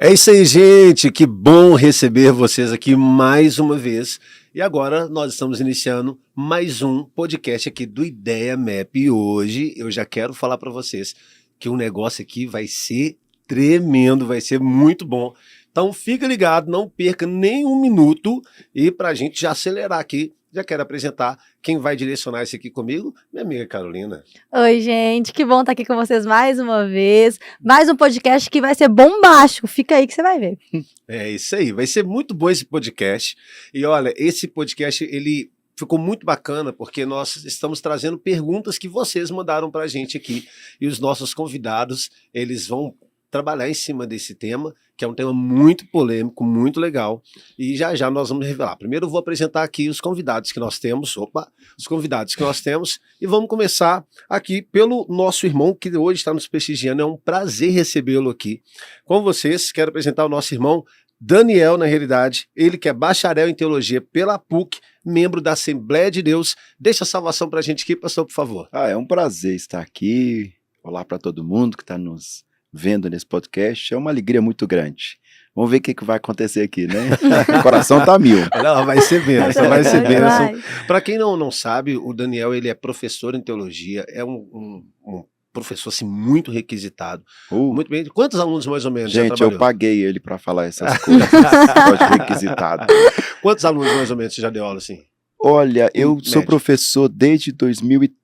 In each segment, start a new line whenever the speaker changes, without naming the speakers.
É isso aí, gente. Que bom receber vocês aqui mais uma vez. E agora nós estamos iniciando mais um podcast aqui do Ideia Map. E hoje eu já quero falar para vocês que o negócio aqui vai ser tremendo, vai ser muito bom. Então fica ligado, não perca nem um minuto. E para a gente já acelerar aqui, já quero apresentar quem vai direcionar isso aqui comigo, minha amiga Carolina.
Oi, gente, que bom estar aqui com vocês mais uma vez. Mais um podcast que vai ser bombástico. Fica aí que você vai ver.
É isso aí, vai ser muito bom esse podcast. E olha, esse podcast, ele ficou muito bacana porque nós estamos trazendo perguntas que vocês mandaram para a gente aqui. E os nossos convidados, eles vão trabalhar em cima desse tema, que é um tema muito polêmico, muito legal, e já já nós vamos revelar. Primeiro eu vou apresentar aqui os convidados que nós temos, e vamos começar aqui pelo nosso irmão, que hoje está nos prestigiando, é um prazer recebê-lo aqui. Com vocês, quero apresentar o nosso irmão Daniel, na realidade, ele que é bacharel em teologia pela PUC, membro da Assembleia de Deus. Deixa a salvação para a gente aqui, pastor, por favor.
É um prazer estar aqui. Olá para todo mundo que está nos vendo nesse podcast, é uma alegria muito grande. Vamos ver o que vai acontecer aqui, né? O coração tá mil.
Não, vai ser bênção, vai ser bênção. Para quem não sabe, o Daniel, ele é professor em teologia, é um professor assim, muito requisitado. Muito bem. Quantos alunos mais ou menos?
Gente, eu paguei ele para falar essas coisas. Pode requisitado.
Quantos alunos mais ou menos você já deu aula assim?
Olha, eu sou professor desde 2013.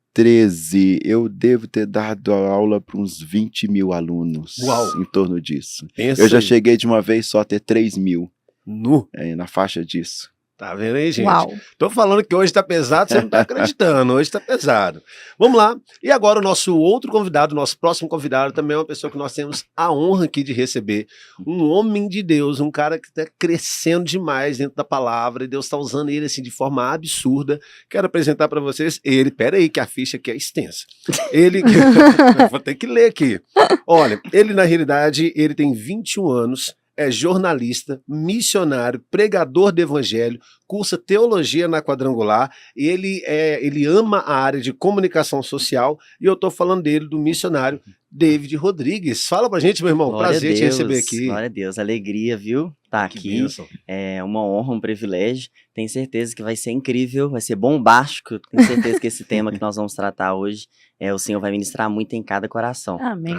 Eu devo ter dado aula para uns 20 mil alunos.
Uau.
Em torno disso.
Pensa
eu já
aí.
cheguei de uma vez só a ter 3 mil. Na faixa disso.
Tá vendo aí, gente?
Uau.
Tô falando que hoje tá pesado, você não tá acreditando, hoje tá pesado. Vamos lá. E agora o nosso outro convidado, nosso próximo convidado, também é uma pessoa que nós temos a honra aqui de receber. Um homem de Deus, um cara que tá crescendo demais dentro da palavra, e Deus tá usando ele assim de forma absurda. Quero apresentar para vocês ele. Pera aí que a ficha aqui é extensa. Ele, eu vou ter que ler aqui. Olha, ele na realidade, ele tem 21 anos, é jornalista, missionário, pregador do evangelho, cursa teologia na Quadrangular, e ele ama a área de comunicação social, e eu estou falando dele, do missionário David Rodrigues. Fala pra gente, meu irmão,
Glória
prazer te receber aqui.
Glória a Deus, alegria, viu? Tá aqui,
bênção.
É uma honra, um privilégio, tenho certeza que vai ser incrível, vai ser bombástico, tenho certeza que esse tema que nós vamos tratar hoje, o Senhor vai ministrar muito em cada coração.
Amém.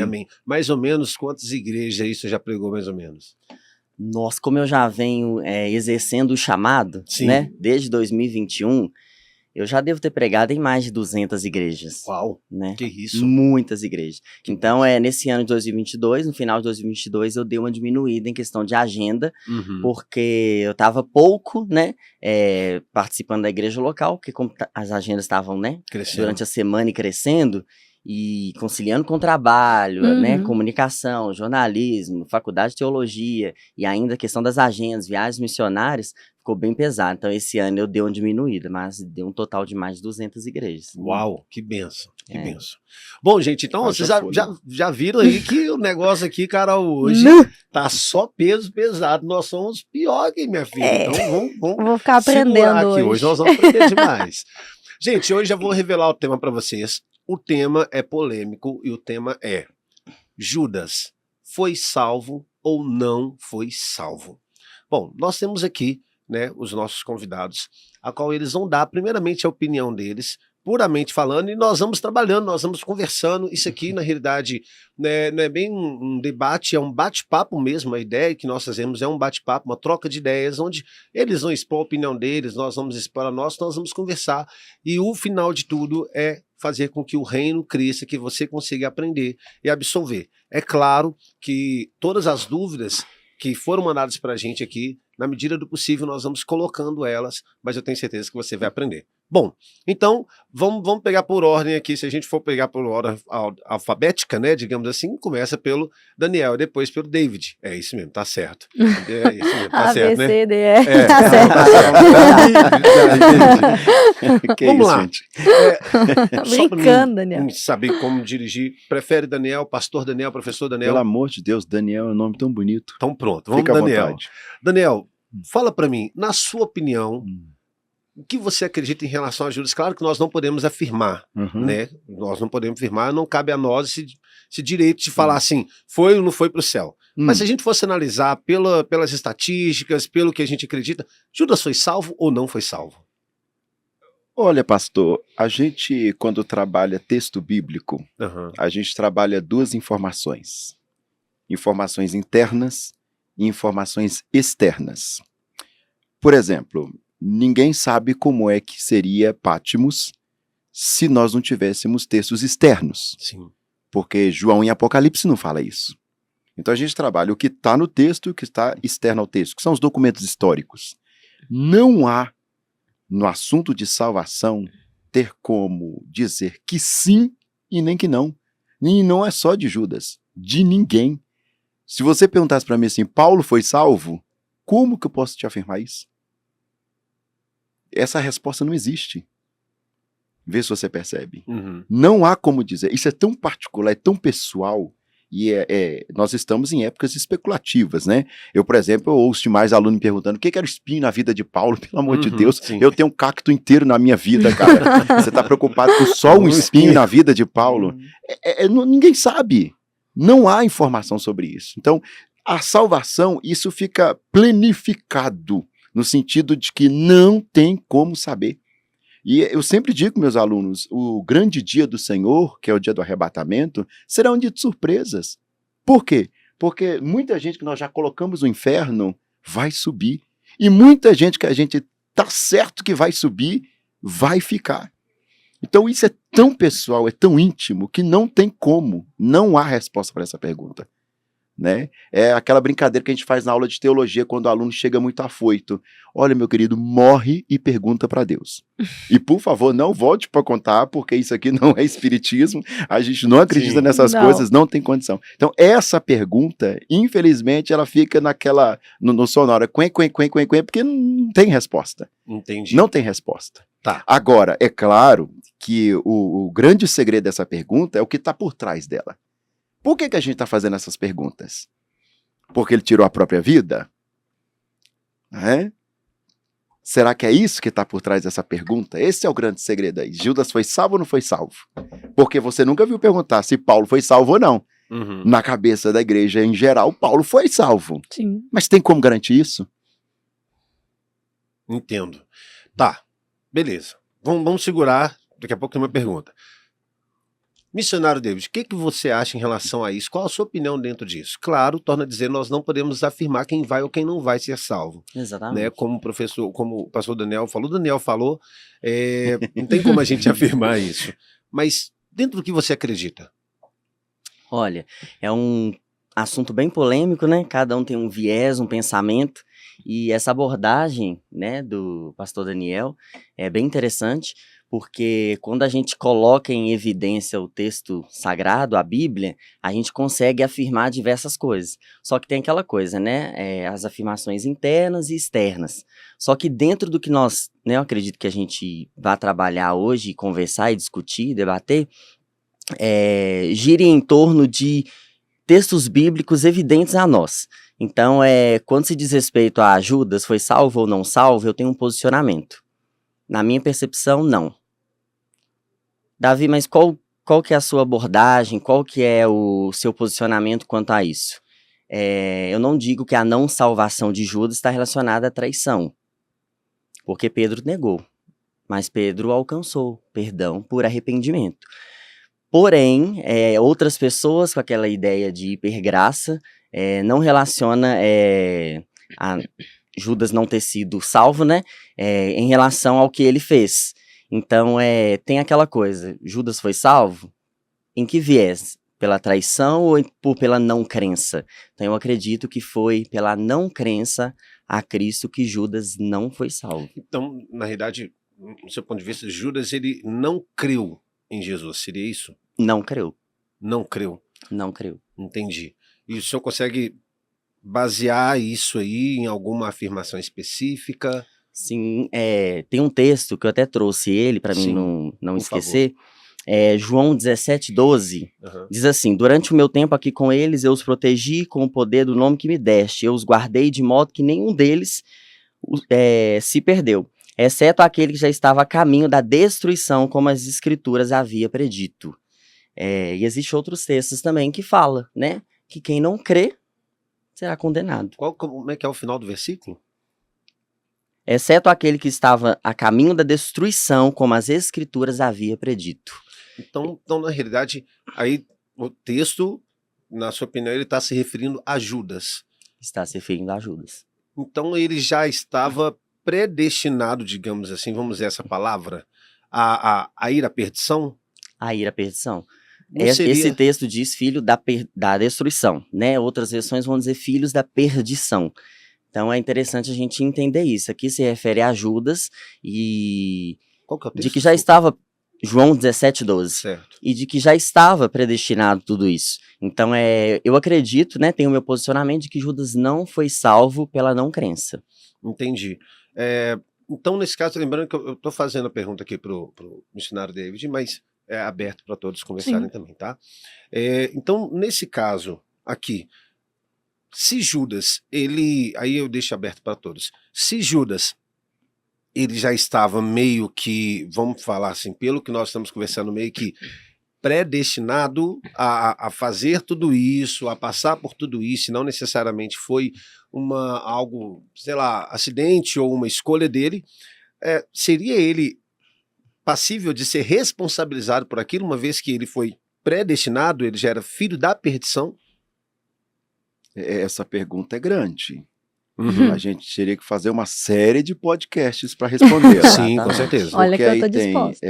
Amém. Mais ou menos quantas igrejas aí você já pregou, mais ou menos?
Nossa, como eu já venho exercendo o chamado,
Sim.
né, desde 2021, eu já devo ter pregado em mais de 200 igrejas.
Uau,
né?
que isso.
Muitas igrejas. Então, nesse ano de 2022, no final de 2022, eu dei uma diminuída em questão de agenda, porque eu estava pouco, né, participando da igreja local, porque como as agendas estavam, né,
Crescendo.
durante a semana e crescendo, e conciliando com o trabalho, né, comunicação, jornalismo, faculdade de teologia, e ainda a questão das agendas, viagens missionárias, ficou bem pesado. Então, esse ano eu dei uma diminuída, mas deu um total de mais de 200 igrejas.
Uau, que benção, que benção. Bom, gente, então vocês já viram aí que o negócio aqui, Carol, hoje tá só peso pesado. Nós somos pior que minha filha. Então
Vou ficar aprendendo
aqui.
hoje.
Hoje nós vamos aprender demais. Gente, hoje já vou revelar o tema para vocês. O tema é polêmico e o tema é: Judas foi salvo ou não foi salvo? Bom, nós temos aqui, né, os nossos convidados, a qual eles vão dar primeiramente a opinião deles, puramente falando, e nós vamos trabalhando, nós vamos conversando. Isso aqui, na realidade, né, não é bem um debate, é um bate-papo mesmo. A ideia que nós fazemos é um bate-papo, uma troca de ideias, onde eles vão expor a opinião deles, nós vamos expor a nossa, nós vamos conversar, e o final de tudo é fazer com que o reino cresça, que você consiga aprender e absorver. É claro que todas as dúvidas que foram mandadas para a gente aqui, na medida do possível, nós vamos colocando elas, mas eu tenho certeza que você vai aprender. Bom, então, vamos pegar por ordem aqui. Se a gente for pegar por ordem alfabética, né, digamos assim, começa pelo Daniel e depois pelo David. É isso mesmo, tá certo. É isso mesmo, tá certo, né?
A, B, C, D, E. Tá certo.
Vamos lá.
Tô brincando, Daniel.
Saber como dirigir. Prefere Daniel, pastor Daniel, professor Daniel?
Pelo amor de Deus, Daniel é um nome tão bonito.
Então pronto, vamos
Fica à
Daniel.
vontade.
Daniel, fala para mim, na sua opinião, o que você acredita em relação a Judas? Claro que nós não podemos afirmar, né? Nós não podemos afirmar, não cabe a nós esse direito de falar assim, foi ou não foi para o céu. Mas se a gente fosse analisar pelas estatísticas, pelo que a gente acredita, Judas foi salvo ou não foi salvo?
Olha, pastor, a gente, quando trabalha texto bíblico,
Aham.
a gente trabalha duas informações. Informações internas e informações externas. Por exemplo, ninguém sabe como é que seria Patmos se nós não tivéssemos textos externos.
Sim.
Porque João em Apocalipse não fala isso. Então a gente trabalha o que está no texto e o que está externo ao texto, que são os documentos históricos. Não há, no assunto de salvação, ter como dizer que sim e nem que não. E não é só de Judas, de ninguém. Se você perguntasse para mim assim, Paulo foi salvo? Como que eu posso te afirmar isso? Essa resposta não existe. Vê se você percebe.
Uhum.
Não há como dizer. Isso é tão particular, é tão pessoal. E nós estamos em épocas especulativas, né? Eu, por exemplo, eu ouço demais aluno me perguntando o que era o espinho na vida de Paulo, pelo amor de Deus.
Sim.
Eu tenho um cacto inteiro na minha vida, cara. Você está preocupado com só um espinho na vida de Paulo? Ninguém sabe. Não há informação sobre isso. Então, a salvação, isso fica planificado, no sentido de que não tem como saber. E eu sempre digo, meus alunos, o grande dia do Senhor, que é o dia do arrebatamento, será um dia de surpresas. Por quê? Porque muita gente que nós já colocamos no inferno vai subir. E muita gente que a gente tá certo que vai subir, vai ficar. Então isso é tão pessoal, é tão íntimo, que não tem como, não há resposta para essa pergunta. Né? É aquela brincadeira que a gente faz na aula de teologia quando o aluno chega muito afoito. Olha, meu querido, morre e pergunta para Deus. E por favor, não volte para contar, porque isso aqui não é espiritismo, a gente não acredita nessas coisas, não tem condição. Então, essa pergunta, infelizmente, ela fica no sonoro, porque não tem resposta.
Entendi.
Não tem resposta.
Tá.
Agora, é claro que o grande segredo dessa pergunta é o que está por trás dela. Por que a gente está fazendo essas perguntas? Porque ele tirou a própria vida? Será que é isso que está por trás dessa pergunta? Esse é o grande segredo aí. Judas foi salvo ou não foi salvo? Porque você nunca viu perguntar se Paulo foi salvo ou não.
Uhum.
Na cabeça da igreja em geral, Paulo foi salvo.
Sim.
Mas tem como garantir isso?
Entendo. Tá, beleza. Vamos segurar, daqui a pouco tem uma pergunta. Missionário David, o que você acha em relação a isso? Qual a sua opinião dentro disso? Claro, torna a dizer, nós não podemos afirmar quem vai ou quem não vai ser salvo.
Exatamente.
Né? Como o pastor Daniel falou, não tem como a gente afirmar isso. Mas dentro do que você acredita?
Olha, é um assunto bem polêmico, né? Cada um tem um viés, um pensamento. E essa abordagem, né, do pastor Daniel é bem interessante, porque quando a gente coloca em evidência o texto sagrado, a Bíblia, a gente consegue afirmar diversas coisas. Só que tem aquela coisa, né, as afirmações internas e externas. Só que dentro do que nós, né, eu acredito que a gente vai trabalhar hoje, conversar e discutir, debater, gira em torno de textos bíblicos evidentes a nós. Então, quando se diz respeito a Judas, foi salvo ou não salvo, eu tenho um posicionamento. Na minha percepção, não. Davi, mas qual que é a sua abordagem? Qual que é o seu posicionamento quanto a isso? Eu não digo que a não salvação de Judas está relacionada à traição, porque Pedro negou, mas Pedro alcançou perdão por arrependimento. Porém, outras pessoas com aquela ideia de hipergraça não relaciona a Judas não ter sido salvo, né, em relação ao que ele fez. Então, tem aquela coisa, Judas foi salvo? Em que viés? Pela traição ou pela não crença? Então, eu acredito que foi pela não crença a Cristo que Judas não foi salvo.
Então, na realidade, do seu ponto de vista, Judas, ele não creu em Jesus, seria isso?
Não creu.
Não creu.
Não creu.
Entendi. E o senhor consegue basear isso aí em alguma afirmação específica?
Sim, tem um texto que eu até trouxe ele para mim não esquecer. João 17:12, diz assim: durante o meu tempo aqui com eles, eu os protegi com o poder do nome que me deste. Eu os guardei de modo que nenhum deles se perdeu, exceto aquele que já estava a caminho da destruição, como as escrituras havia predito. E existem outros textos também que falam, né, que quem não crê será condenado.
Como é que é o final do versículo?
Exceto aquele que estava a caminho da destruição, como as escrituras havia predito.
Então, na realidade, aí o texto, na sua opinião, ele está se referindo a Judas.
Está se referindo a Judas.
Então ele já estava predestinado, digamos assim, vamos usar essa palavra, a ir à perdição?
A ir à perdição.
Não seria-
Esse texto diz filho da destruição, né? Outras versões vão dizer filhos da perdição. Então é interessante a gente entender isso. Aqui se refere a Judas e
Qual que é o texto?
de que já estava, João 17:12,
Certo.
e de que já estava predestinado tudo isso. Então eu acredito, né, tenho o meu posicionamento de que Judas não foi salvo pela não crença.
Entendi. Então, nesse caso, lembrando que eu estou fazendo a pergunta aqui para o missionário David, mas é aberto para todos conversarem também, tá? Então, nesse caso aqui, se Judas, aí eu deixo aberto para todos, se Judas, ele já estava meio que, vamos falar assim, pelo que nós estamos conversando, meio que predestinado a fazer tudo isso, a passar por tudo isso, e não necessariamente foi algo, sei lá, acidente ou uma escolha dele, seria ele passível de ser responsabilizado por aquilo, uma vez que ele foi predestinado, ele já era filho da perdição?
Essa pergunta é grande.
Uhum.
A gente teria que fazer uma série de podcasts para responder.
Sim, com certeza.
Olha
Porque
que eu
aí
tô
tem
disposta.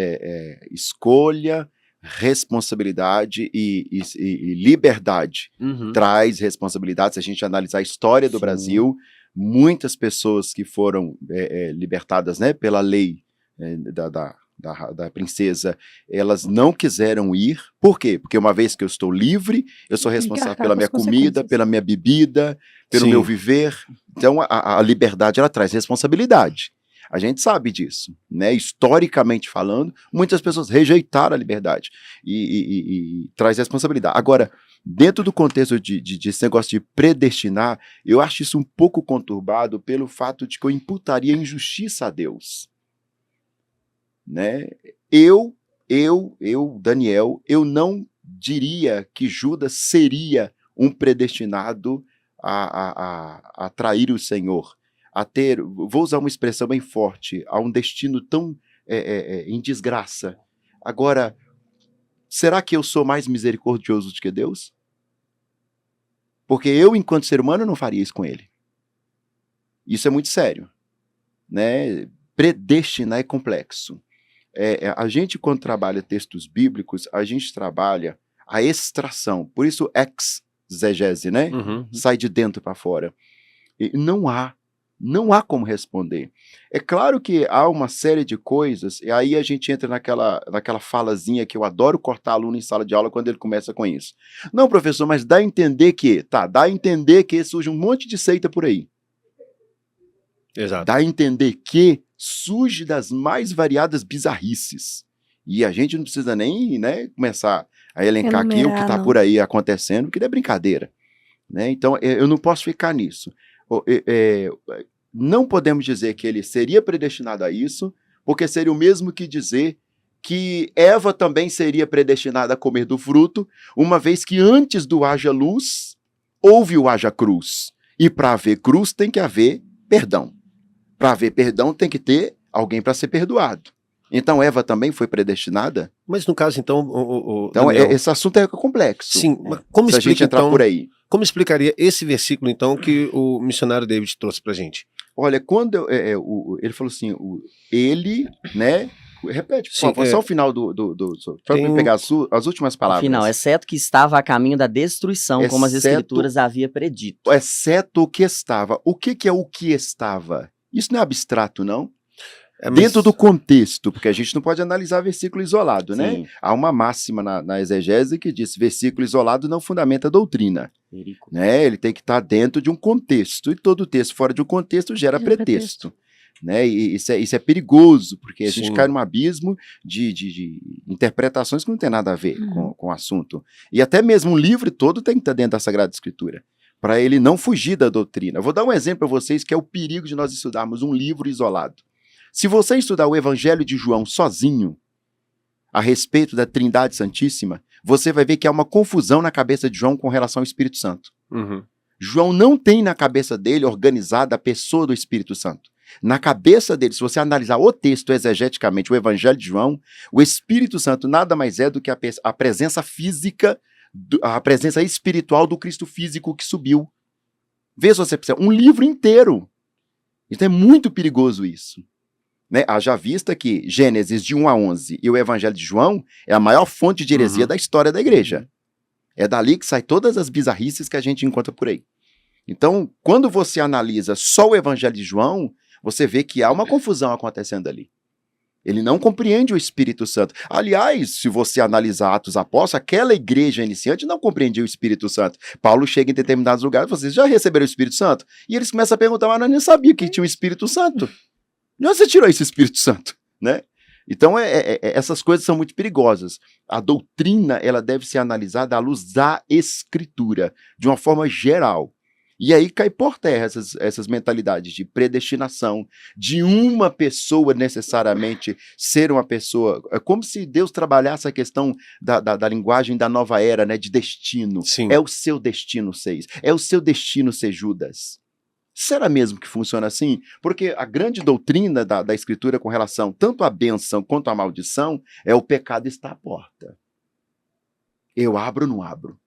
escolha, responsabilidade e liberdade.
Uhum.
Traz responsabilidade. Se a gente analisar a história do
Sim.
Brasil, muitas pessoas que foram libertadas, né, pela lei da princesa, elas não quiseram ir. Por quê? Porque uma vez que eu estou livre, eu sou
Tem que
responsável
arcar
pela
com
minha
as
comida,
consequências.
pela minha bebida, pelo
Sim.
meu viver. Então a liberdade, ela traz responsabilidade. A gente sabe disso, né? Historicamente falando, muitas pessoas rejeitaram a liberdade e traz responsabilidade. Agora, dentro do contexto desse negócio de predestinar, eu acho isso um pouco conturbado pelo fato de que eu imputaria injustiça a Deus. Né? Eu, Daniel, eu não diria que Judas seria um predestinado a trair o Senhor, a ter, vou usar uma expressão bem forte, a um destino tão em desgraça. Agora, será que eu sou mais misericordioso do que Deus? Porque eu, enquanto ser humano, não faria isso com ele. Isso é muito sério. Né? Predestinar é complexo. A gente, quando trabalha textos bíblicos, a gente trabalha a extração. Por isso, exegese, né?
Uhum.
Sai de dentro para fora. E não há como responder. É claro que há uma série de coisas, e aí a gente entra naquela falazinha que eu adoro cortar aluno em sala de aula quando ele começa com isso. Não, professor, mas dá a entender que surge um monte de seita por aí.
Exato.
Dá a entender que surge das mais variadas bizarrices. E a gente não precisa nem, né, começar a elencar aqui o que está por aí acontecendo, porque é brincadeira. Né? Então, eu não posso ficar nisso. Não podemos dizer que ele seria predestinado a isso, porque seria o mesmo que dizer que Eva também seria predestinada a comer do fruto, uma vez que antes do haja luz, houve o haja cruz. E para haver cruz tem que haver perdão. Para haver perdão tem que ter alguém para ser perdoado. Então Eva também foi predestinada?
Mas no caso, então,
Então
Daniel,
esse assunto é complexo.
sim, mas como
Se a gente
explica,
entrar
então,
por aí.
como explicaria esse versículo, então, que o missionário David trouxe pra gente?
Olha, quando ele falou assim, ele, né? Repete, por
Sim,
favor, só o final para eu pegar as últimas palavras.
Afinal, exceto que estava a caminho da destruição, como as
Exceto-
escrituras havia predito.
Exceto o que estava. O que é o que estava? Isso não é abstrato, não?
Mas-
Dentro do contexto, porque a gente não pode analisar versículo isolado, né?
Sim.
Há uma máxima na exegese que diz: versículo isolado não fundamenta a doutrina.
Perigo.
Né? Ele tem que estar dentro de um contexto, e todo texto fora de um contexto gera pretexto. Né? E isso é perigoso, porque a gente
Sim.
cai num abismo de interpretações que não tem nada a ver com o assunto. E até mesmo um livro todo tem que estar dentro da Sagrada Escritura, para ele não fugir da doutrina. Eu vou dar um exemplo para vocês que é o perigo de nós estudarmos um livro isolado. Se você estudar o Evangelho de João sozinho, a respeito da Trindade Santíssima, você vai ver que há uma confusão na cabeça de João com relação ao Espírito Santo.
Uhum.
João não tem na cabeça dele organizada a pessoa do Espírito Santo. Na cabeça dele, se você analisar o texto exegeticamente, o Evangelho de João, o Espírito Santo nada mais é do que a presença física, a presença espiritual do Cristo físico que subiu. Vê se você percebe, um livro inteiro. Então é muito perigoso isso. Né? Haja vista que Gênesis de 1 a 11 e o Evangelho de João é a maior fonte de heresia da história da igreja. É dali que saem todas as bizarrices que a gente encontra por aí. Então, quando você analisa só o Evangelho de João, você vê que há uma confusão acontecendo ali. Ele não compreende o Espírito Santo. Aliás, se você analisar Atos Apóstolos, aquela igreja iniciante não compreendia o Espírito Santo. Paulo chega em determinados lugares, vocês já receberam o Espírito Santo? E eles começam a perguntar, mas eu nem sabia que tinha um Espírito Santo. De onde você tirou esse Espírito Santo? Né? Então, essas coisas são muito perigosas. A doutrina ela deve ser analisada à luz da Escritura, de uma forma geral. E aí cai por terra essas mentalidades de predestinação, de uma pessoa necessariamente ser uma pessoa. É como se Deus trabalhasse a questão da linguagem da nova era, né, de destino.
Sim.
É o seu destino ser isso. É o seu destino ser Judas. Será mesmo que funciona assim? Porque a grande doutrina da Escritura com relação tanto à bênção quanto à maldição é o pecado está à porta. Eu abro ou não abro?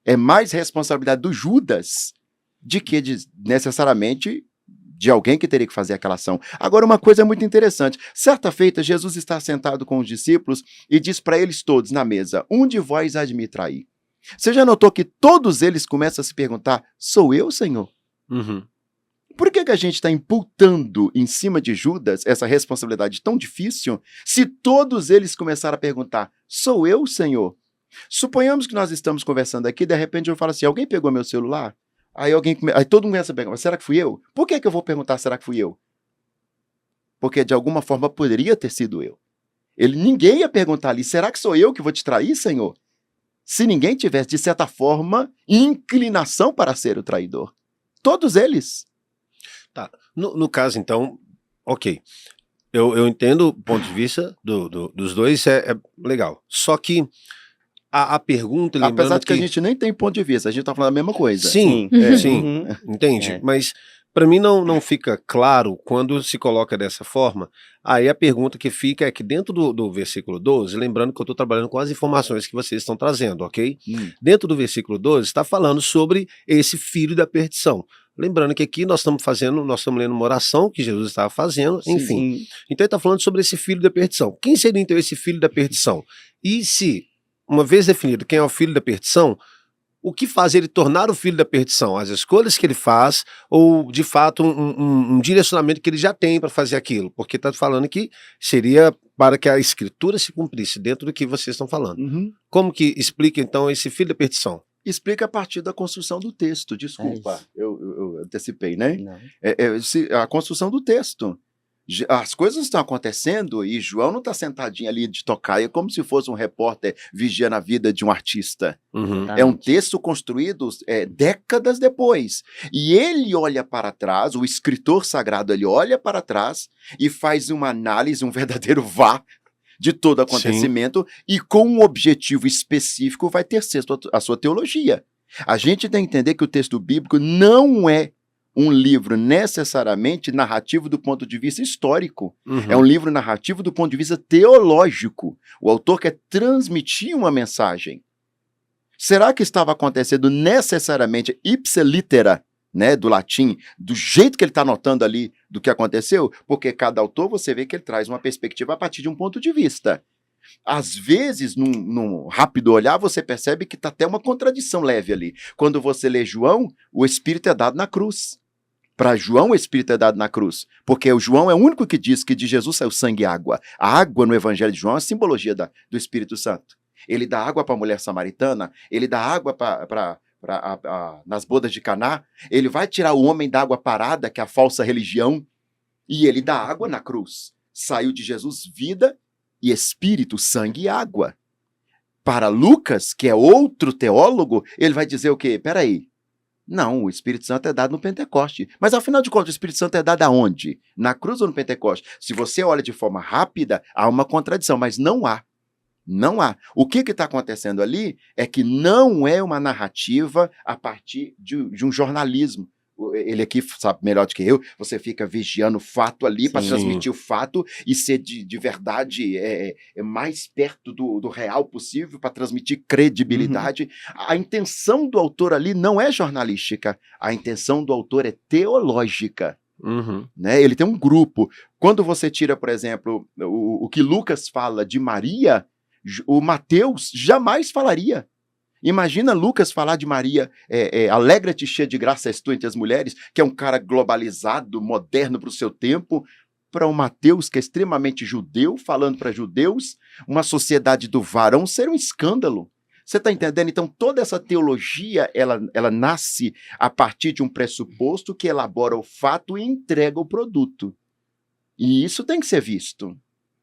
É mais responsabilidade do Judas de que necessariamente de alguém que teria que fazer aquela ação. Agora, uma coisa muito interessante. Certa feita, Jesus está sentado com os discípulos e diz para eles todos na mesa, um de vós há de me trair. Você já notou que todos eles começam a se perguntar, sou eu, Senhor?
Uhum.
Por que a gente está imputando em cima de Judas essa responsabilidade tão difícil, se todos eles começaram a perguntar, sou eu, Senhor? Suponhamos que nós estamos conversando aqui, de repente eu falo assim, alguém pegou meu celular? Aí todo mundo começa a perguntar, será que fui eu? Por que eu vou perguntar, será que fui eu? Porque de alguma forma poderia ter sido eu. Ninguém ia perguntar ali, será que sou eu que vou te trair, Senhor? Se ninguém tivesse, de certa forma, inclinação para ser o traidor. Todos eles.
Tá. No caso, então, ok. Eu entendo o ponto de vista dos dois, é legal. Só que a pergunta, lembrando
apesar de que a gente nem tem ponto de vista, a gente está falando a mesma coisa.
Sim, sim,
Uhum.
entende? Mas para mim não fica claro quando se coloca dessa forma. Aí a pergunta que fica é que dentro do versículo 12, lembrando que eu estou trabalhando com as informações que vocês estão trazendo, ok? Dentro do versículo 12 está falando sobre esse filho da perdição. Lembrando que aqui nós estamos lendo uma oração que Jesus estava fazendo, enfim.
Sim.
Então ele está falando sobre esse filho da perdição. Quem seria então esse filho da perdição? E se, uma vez definido quem é o filho da perdição, o que faz ele tornar o filho da perdição? As escolhas que ele faz ou, de fato, um direcionamento que ele já tem para fazer aquilo? Porque está falando que seria para que a escritura se cumprisse dentro do que vocês estão falando.
Uhum.
Como que explica, então, esse filho da perdição?
Explica a partir da construção do texto. Desculpa, eu antecipei, né?
Não.
A construção do texto. As coisas estão acontecendo e João não está sentadinho ali de tocaia como se fosse um repórter vigiando a vida de um artista.
Uhum.
É um texto construído décadas depois. E ele olha para trás, o escritor sagrado, ele olha para trás e faz uma análise, um verdadeiro vá de todo acontecimento e com um objetivo específico vai ter a sua teologia. A gente tem que entender que o texto bíblico não é um livro necessariamente narrativo do ponto de vista histórico.
Uhum.
É um livro narrativo do ponto de vista teológico. O autor quer transmitir uma mensagem. Será que estava acontecendo necessariamente ipse litera, né, do latim, do jeito que ele está anotando ali do que aconteceu? Porque cada autor, você vê que ele traz uma perspectiva a partir de um ponto de vista. Às vezes, num rápido olhar, você percebe que está até uma contradição leve ali. Quando você lê João, o Espírito é dado na cruz. Para João, o Espírito é dado na cruz. Porque o João é o único que diz que de Jesus saiu sangue e água. A água no Evangelho de João é a simbologia do Espírito Santo. Ele dá água para a mulher samaritana, ele dá água nas bodas de Caná, ele vai tirar o homem da água parada, que é a falsa religião, e ele dá água na cruz. Saiu de Jesus vida e Espírito, sangue e água. Para Lucas, que é outro teólogo, ele vai dizer o quê? Peraí. Não, o Espírito Santo é dado no Pentecoste. Mas, afinal de contas, o Espírito Santo é dado aonde? Na cruz ou no Pentecoste? Se você olha de forma rápida, há uma contradição, mas não há. Não há. O que está acontecendo ali é que não é uma narrativa a partir de um jornalismo. Ele aqui sabe melhor do que eu, você fica vigiando o fato ali para
Sim.
transmitir o fato e ser de verdade mais perto do real possível para transmitir credibilidade. A intenção do autor ali não é jornalística, a intenção do autor é teológica. Né? Ele tem um grupo. Quando você tira, por exemplo, o que Lucas fala de Maria, o Mateus jamais falaria. Imagina Lucas falar de Maria, alegra-te cheia de graça és tu entre as mulheres, que é um cara globalizado, moderno para o seu tempo, para o Mateus, que é extremamente judeu, falando para judeus, uma sociedade do varão, ser um escândalo. Você está entendendo? Então, toda essa teologia, ela nasce a partir de um pressuposto que elabora o fato e entrega o produto. E isso tem que ser visto.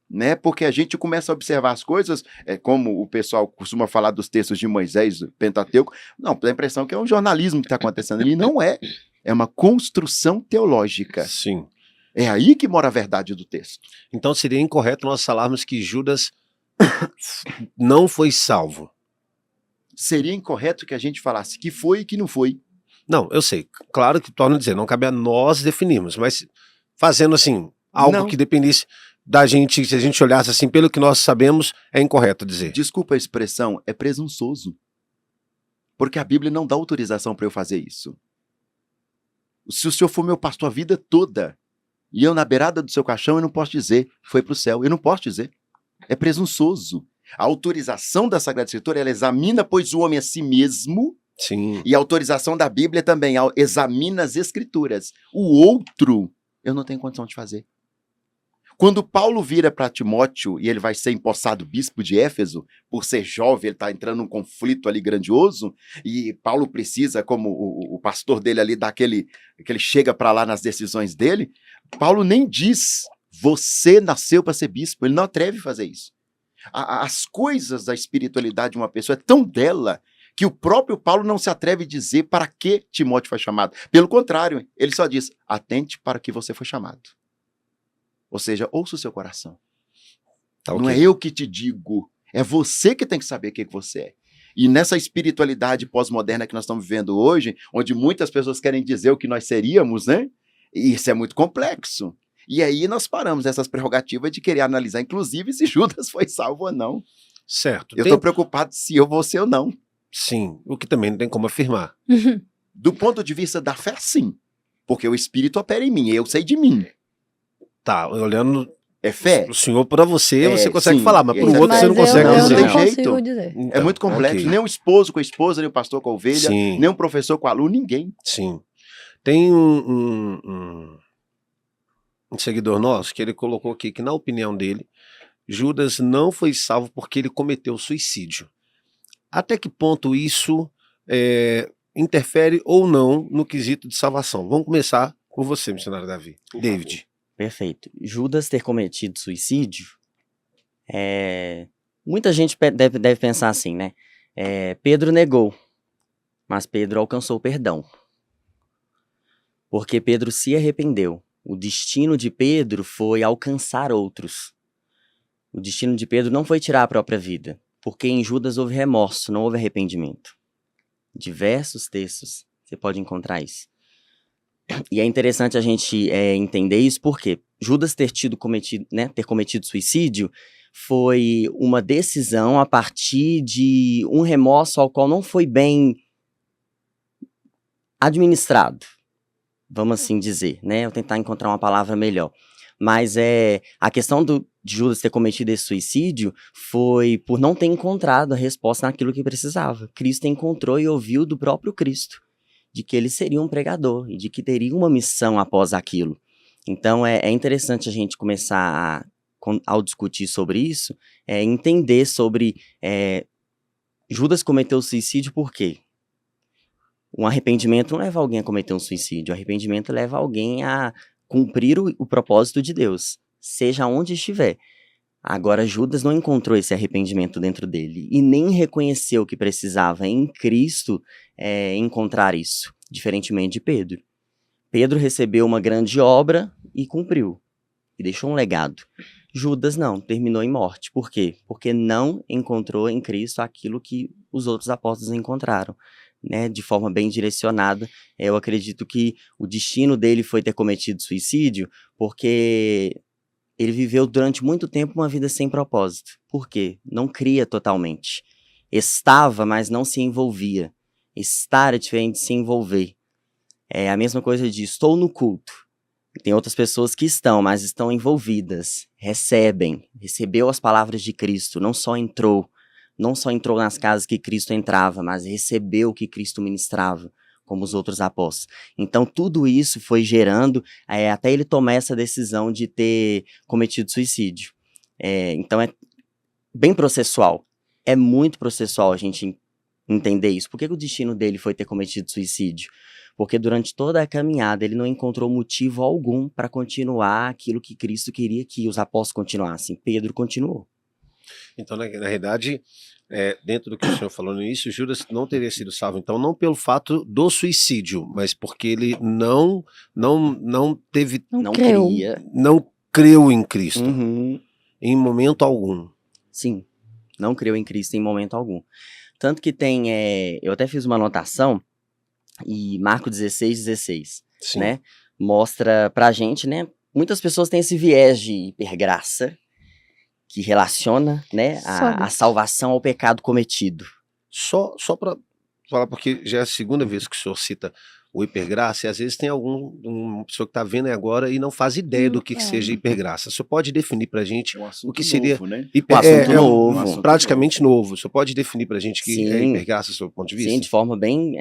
Né? Porque a gente começa a observar as coisas, como o pessoal costuma falar dos textos de Moisés, do Pentateuco, não, dá a impressão que é um jornalismo que está acontecendo ali. Não é. É uma construção teológica.
Sim.
É aí que mora a verdade do texto.
Então seria incorreto nós falarmos que Judas não foi salvo.
Seria incorreto que a gente falasse que foi e que não foi.
Não, eu sei. Claro que torno a dizer, não cabe a nós definirmos, mas fazendo assim, algo
Não.
que dependesse da gente, se a gente olhasse assim, pelo que nós sabemos, é incorreto dizer.
Desculpa a expressão, é presunçoso. Porque a Bíblia não dá autorização para eu fazer isso. Se o senhor for meu pastor a vida toda, e eu na beirada do seu caixão, eu não posso dizer, foi para o céu. Eu não posso dizer. É presunçoso. A autorização da Sagrada Escritura, ela examina, pois, o homem a si mesmo.
Sim.
E a autorização da Bíblia também examina as Escrituras. O outro, eu não tenho condição de fazer. Quando Paulo vira para Timóteo e ele vai ser empossado bispo de Éfeso, por ser jovem, ele está entrando num conflito ali grandioso, e Paulo precisa, como o pastor dele ali, que ele chega para lá nas decisões dele, Paulo nem diz, você nasceu para ser bispo, ele não atreve a fazer isso. As coisas da espiritualidade de uma pessoa é tão dela que o próprio Paulo não se atreve a dizer para que Timóteo foi chamado. Pelo contrário, ele só diz, atente para que você foi chamado. Ou seja, ouça o seu coração.
Tá,
Não
ok.
é eu que te digo, é você que tem que saber o que você é. E nessa espiritualidade pós-moderna que nós estamos vivendo hoje, onde muitas pessoas querem dizer o que nós seríamos, né? E isso é muito complexo. E aí nós paramos nessas prerrogativas de querer analisar, inclusive, se Judas foi salvo ou não.
Certo.
Eu estou preocupado se eu vou ser ou não.
Sim, o que também não tem como afirmar.
Do ponto de vista da fé, sim. Porque o Espírito opera em mim, eu sei de mim.
Tá, olhando
É fé.
o senhor para você, você consegue
sim.
falar, mas para o
Mas
outro você não consegue
não,
eu
dizer.
não tem
não
jeito.
consigo dizer.
É
Então,
muito complexo.
ok.
Nem o esposo com a esposa, nem o pastor com a ovelha,
Sim.
nem o professor com o aluno, ninguém.
Sim. Tem um seguidor nosso que ele colocou aqui que, na opinião dele, Judas não foi salvo porque ele cometeu suicídio. Até que ponto isso interfere ou não no quesito de salvação? Vamos começar por você, missionário Davi. David.
Perfeito. Judas ter cometido suicídio, muita gente deve pensar assim, né? Pedro negou, mas Pedro alcançou o perdão. Porque Pedro se arrependeu. O destino de Pedro foi alcançar outros. O destino de Pedro não foi tirar a própria vida, porque em Judas houve remorso, não houve arrependimento. Diversos textos você pode encontrar isso. E é interessante a gente entender isso porque Judas ter cometido suicídio foi uma decisão a partir de um remorso ao qual não foi bem administrado, vamos assim dizer, né? Eu vou tentar encontrar uma palavra melhor. Mas a questão de Judas ter cometido esse suicídio foi por não ter encontrado a resposta naquilo que precisava. Cristo encontrou e ouviu do próprio Cristo de que ele seria um pregador e de que teria uma missão após aquilo. Então é interessante a gente começar ao discutir sobre isso, entender sobre Judas cometeu suicídio por quê? Um arrependimento não leva alguém a cometer um suicídio, o arrependimento leva alguém a cumprir o propósito de Deus, seja onde estiver. Agora, Judas não encontrou esse arrependimento dentro dele e nem reconheceu que precisava em Cristo encontrar isso, diferentemente de Pedro. Pedro recebeu uma grande obra e cumpriu. e deixou um legado. Judas não, terminou em morte. Por quê? Porque não encontrou em Cristo aquilo que os outros apóstolos encontraram, né? De forma bem direcionada. Eu acredito que o destino dele foi ter cometido suicídio porque ele viveu durante muito tempo uma vida sem propósito. Por quê? Não cria totalmente. Estava, mas não se envolvia. Estar é diferente de se envolver. É a mesma coisa de estou no culto. Tem outras pessoas que estão, mas estão envolvidas, recebeu as palavras de Cristo, não só entrou nas casas que Cristo entrava, mas recebeu o que Cristo ministrava, como os outros apóstolos. Então tudo isso foi gerando, até ele tomar essa decisão de ter cometido suicídio. Então é bem processual, é muito processual a gente entender isso. Por que o destino dele foi ter cometido suicídio? Porque durante toda a caminhada ele não encontrou motivo algum para continuar aquilo que Cristo queria que os apóstolos continuassem. Pedro continuou.
Então, na realidade, dentro do que o senhor falou no início, Judas não teria sido salvo, então, não pelo fato do suicídio, mas porque ele não creu em Cristo, em momento algum.
Sim, não creu em Cristo em momento algum. Tanto que tem, eu até fiz uma anotação, e Marcos 16,
Sim.
né, mostra pra gente, né, muitas pessoas têm esse viés de hipergraça, que relaciona, né, a salvação ao pecado cometido.
Só para falar, porque já é a segunda vez que o senhor cita o hipergraça, e às vezes tem uma pessoa que está vendo agora e não faz ideia do que seja hipergraça. O senhor pode definir para a gente o que seria
novo, né?
praticamente novo. O senhor pode definir para a gente o que é hipergraça, do seu ponto de vista?
Sim, de forma bem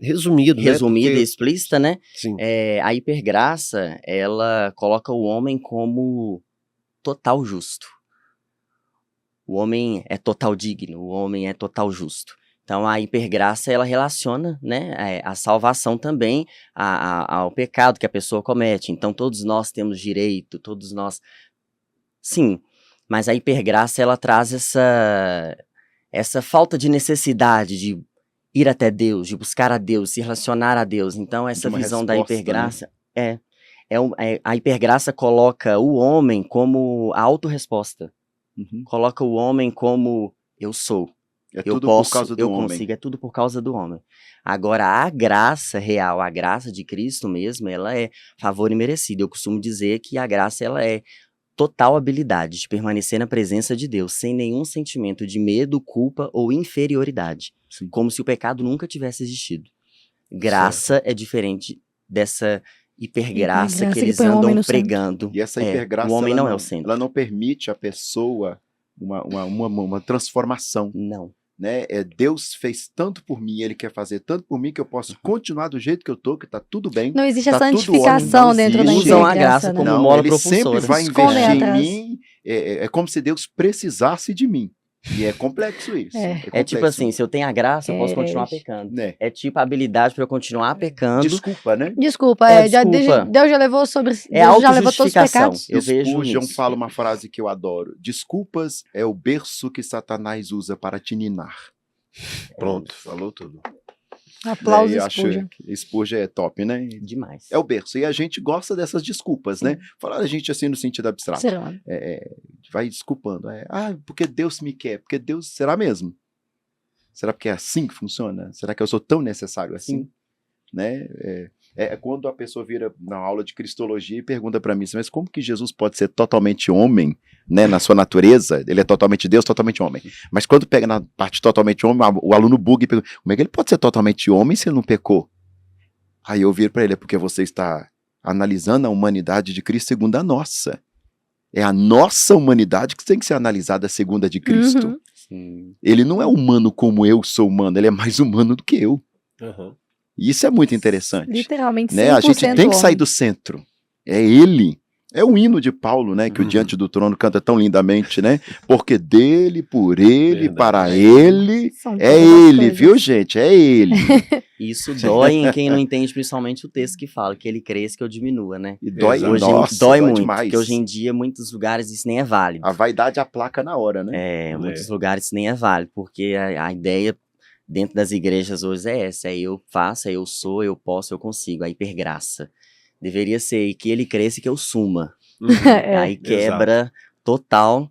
resumida
e explícita, né?
Sim.
A hipergraça, ela coloca o homem como total justo. O homem é total digno, o homem é total justo. Então, a hipergraça, ela relaciona, né, a salvação também ao pecado que a pessoa comete. Então, todos nós temos direito, todos nós... Sim, mas a hipergraça, ela traz essa falta de necessidade de ir até Deus, de buscar a Deus, se relacionar a Deus. Então, essa visão da hipergraça... Né? A hipergraça coloca o homem como a autorresposta. Coloca o homem como eu sou.
Tudo por causa do homem.
Consigo, é tudo por causa do homem. Agora, a graça real, a graça de Cristo mesmo, ela é favor imerecido. Eu costumo dizer que a graça, ela é total habilidade de permanecer na presença de Deus, sem nenhum sentimento de medo, culpa ou inferioridade.
Sim.
Como se o pecado nunca tivesse existido. Graça é diferente dessa hipergraça que eles andam pregando.
E essa hipergraça,
o homem não é o centro.
Ela não permite à pessoa uma transformação.
Não.
Né? Deus fez tanto por mim, Ele quer fazer tanto por mim que eu posso continuar do jeito que eu tô, que tá tudo bem.
Não existe a
tá
santificação dentro da igreja.
Usam a graça como mola propulsora.
Ele sempre vai investir em mim. É como se Deus precisasse de mim. E é complexo isso.
É tipo assim, se eu tenho a graça, eu posso continuar pecando. É tipo a habilidade para eu continuar pecando.
Desculpa, né?
Desculpa. Deus já levou sobre... Deus já levou todos os pecados.
Spurgeon fala uma frase que eu adoro. Desculpas é o berço que Satanás usa para te ninar.
Pronto, falou tudo.
Aplausos, Spurgeon.
Spurgeon é top, né?
Demais.
É o berço. E a gente gosta dessas desculpas, né? Falar a gente assim no sentido abstrato. Vai desculpando. Porque Deus me quer. Porque Deus... Será mesmo? Será porque é assim que funciona? Será que eu sou tão necessário assim? Né? Quando a pessoa vira na aula de cristologia e pergunta para mim, mas como que Jesus pode ser totalmente homem, né, na sua natureza? Ele é totalmente Deus, totalmente homem. Mas quando pega na parte totalmente homem, o aluno buga e pergunta, como é que ele pode ser totalmente homem se ele não pecou? Aí eu viro para ele, é porque você está analisando a humanidade de Cristo segundo a nossa. É a nossa humanidade que tem que ser analisada segundo a de Cristo. Ele não é humano como eu sou humano, ele é mais humano do que eu. E isso é muito interessante.
Literalmente 100%
né? A gente tem que sair do centro. É ele. É o hino de Paulo, né? Que o Diante do Trono canta tão lindamente, né? Porque dele, por ele, para ele, é ele, viu, gente? É ele.
Isso dói em quem não entende principalmente o texto que fala, que ele cresça que eu diminua, né?
E dói,
dói muito, demais. Porque hoje em dia, muitos lugares, isso nem é válido.
A vaidade aplaca na hora, né?
Muitos lugares isso nem é válido, porque a ideia dentro das igrejas hoje é essa, eu faço, eu sou, eu posso, eu consigo, a hipergraça. Deveria ser que ele cresça e que eu suma. Aí quebra total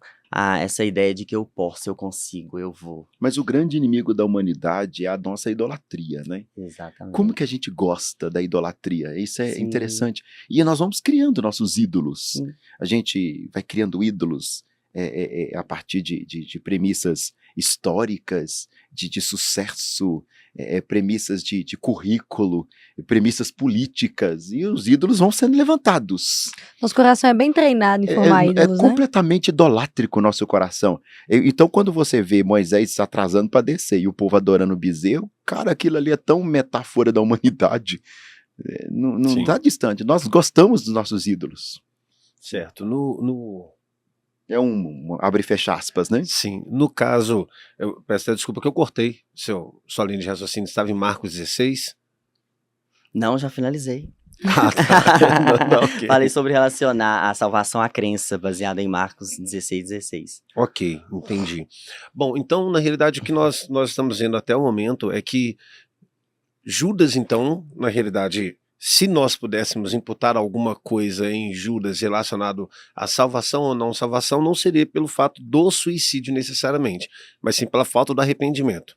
essa ideia de que eu posso, eu consigo, eu vou.
Mas o grande inimigo da humanidade é a nossa idolatria, né?
Exatamente.
Como que a gente gosta da idolatria? Isso é
Sim.
interessante. E nós vamos criando nossos ídolos.
Sim.
A gente vai criando ídolos a partir de premissas históricas, de sucesso, premissas de currículo, premissas políticas. E os ídolos vão sendo levantados.
Nosso coração é bem treinado em formar ídolos, né?
Completamente idolátrico o nosso coração. Então, quando você vê Moisés se atrasando para descer e o povo adorando o bezerro, cara, aquilo ali é tão metáfora da humanidade. Não está distante. Nós gostamos dos nossos ídolos.
Certo.
É abre e fecha aspas, né?
Sim. No caso, eu peço até desculpa que eu cortei sua linha de raciocínio. Estava em Marcos 16?
Não, já finalizei.
Tá. Okay.
Falei sobre relacionar a salvação à crença, baseada em Marcos 16:16.
Ok, entendi. Bom, então, na realidade, o que nós estamos vendo até o momento é que Judas, então, na realidade, se nós pudéssemos imputar alguma coisa em Judas relacionado à salvação ou não salvação, não seria pelo fato do suicídio necessariamente, mas sim pela falta do arrependimento.